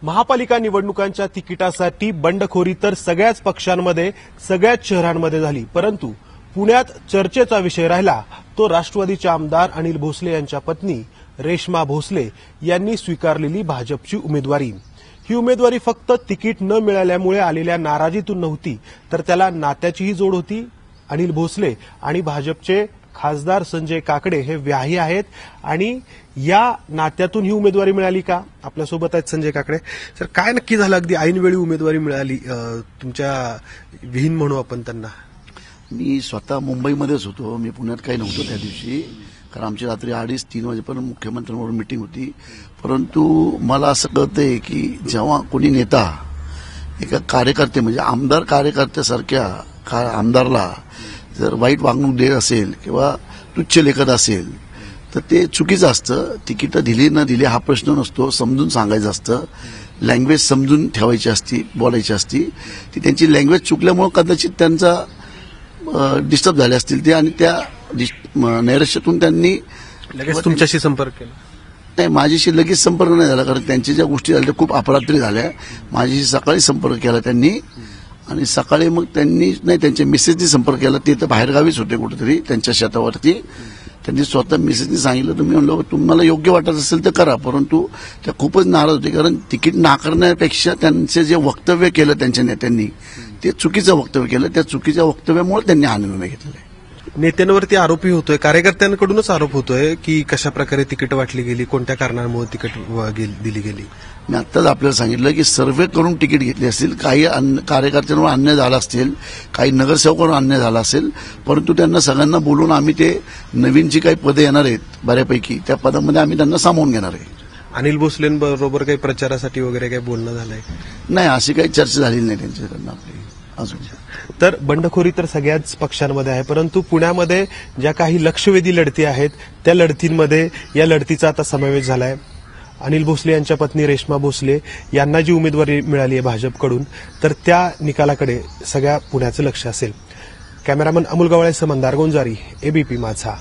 महापालिका निवडणुकांच्या तिकिटासाठी बंडखोरी तर सगळ्याच पक्षांमध्ये सगळ्याच शहरांमध्ये झाली, परंतु पुण्यात चर्चेचा विषय राहिला तो राष्ट्रवादीचे आमदार अनिल भोसले यांच्या पत्नी रेश्मा भोसले यांनी स्वीकारलेली भाजपची उमेदवारी। ही उमेदवारी फक्त तिकीट न मिळाल्यामुळे आलेल्या नाराजीतून नव्हती, तर त्याला नात्याचीही जोड होती। अनिल भोसले आणि भाजपचे खासदार संजय काकडे हे व्याही आहेत आणि या नात्यातून ही उमेदवारी मिळाली का? आपल्यासोबत आहेत संजय काकडे। सर, काय नक्की झालं? अगदी ऐनवेळी उमेदवारी मिळाली तुमच्या विहीन म्हणू आपण त्यांना। मी स्वतः मुंबईमध्येच होतो, मी पुण्यात काही नव्हतो त्या दिवशी, कारण आमची रात्री 2:30-3 वाजेपर्यंत मुख्यमंत्र्यांबरोबर मीटिंग होती। परंतु मला असं कळतंय की जेव्हा कोणी नेता एका कार्यकर्ते म्हणजे आमदार कार्यकर्त्यासारख्या आमदारला जर वाईट वागणूक देत असेल किंवा तुच्छ लेखत असेल तर ते चुकीचं असतं। तिकीटं दिली न दिली हा प्रश्न नसतो, समजून सांगायचं असतं, लँग्वेज समजून ठेवायची असती, बोलायची असती। ती त्यांची लँग्वेज चुकल्यामुळे कदाचित त्यांचा डिस्टर्ब झाले असतील ते, आणि त्या नैराश्यातून त्यांनी लगेच तुमच्याशी संपर्क केला? नाही, माझ्याशी लगेच संपर्क नाही झाला, कारण त्यांच्या ज्या गोष्टी झाल्या खूप अपरात्री झाल्या। माझ्याशी सकाळी संपर्क केला त्यांनी, आणि सकाळी मग त्यांनी नाही त्यांच्या मिसेसनी संपर्क केला। ते तर बाहेरगावीच होते कुठेतरी त्यांच्या शेतावरती। त्यांनी स्वतः मिसेसनी सांगितलं, तर मी म्हणलो तुम्हाला योग्य वाटत असेल तर करा, परंतु त्या खूपच नाराज होते, कारण तिकीट नाकारण्यापेक्षा त्यांचे जे वक्तव्य केलं त्यांच्या नेत्यांनी ते चुकीचं वक्तव्य केलं। त्या चुकीच्या वक्तव्यामुळे त्यांनी हा निर्णय घेतलेला आहे। नेत्यांवरती आरोपही होतोय, कार्यकर्त्यांकडूनच आरोप होतोय की कशा प्रकारे तिकीट वाटली गेली, कोणत्या कारणांमुळे तिकीट दिली गेली। मी आत्ताच आपल्याला सांगितलं की सर्वे करून तिकीट घेतली असतील, काही कार्यकर्त्यांवर अन्याय झाला असेल, काही नगरसेवकांवर अन्याय झाला असेल, परंतु त्यांना सगळ्यांना बोलून आम्ही ते नवीन जी काही पदे येणार आहेत बऱ्यापैकी त्या पदामध्ये आम्ही त्यांना सामावून घेणार आहे। अनिल भोसलेंबरोबर काही प्रचारासाठी वगैरे काही बोलणं झालंय? नाही, अशी काही चर्चा झालेली नाही त्यांच्याकडनं आपली अजून। तर बंडखोरी तर सगळ्याच पक्षांमध्ये आहे, परंतु पुण्यामध्ये ज्या काही लक्षवेधी लढती आहेत त्या लढतींमध्ये या लढतीचा आता समावेश झालाय। अनिल भोसले यांच्या पत्नी रेश्मा भोसले यांना जी उमेदवारी मिळाली आहे भाजपकडून, तर त्या निकालाकडे सगळ्या पुण्याचं लक्ष असेल। कॅमेरामन अमोल गवळेसह मंदार गोंजारी, एबीपी माझा।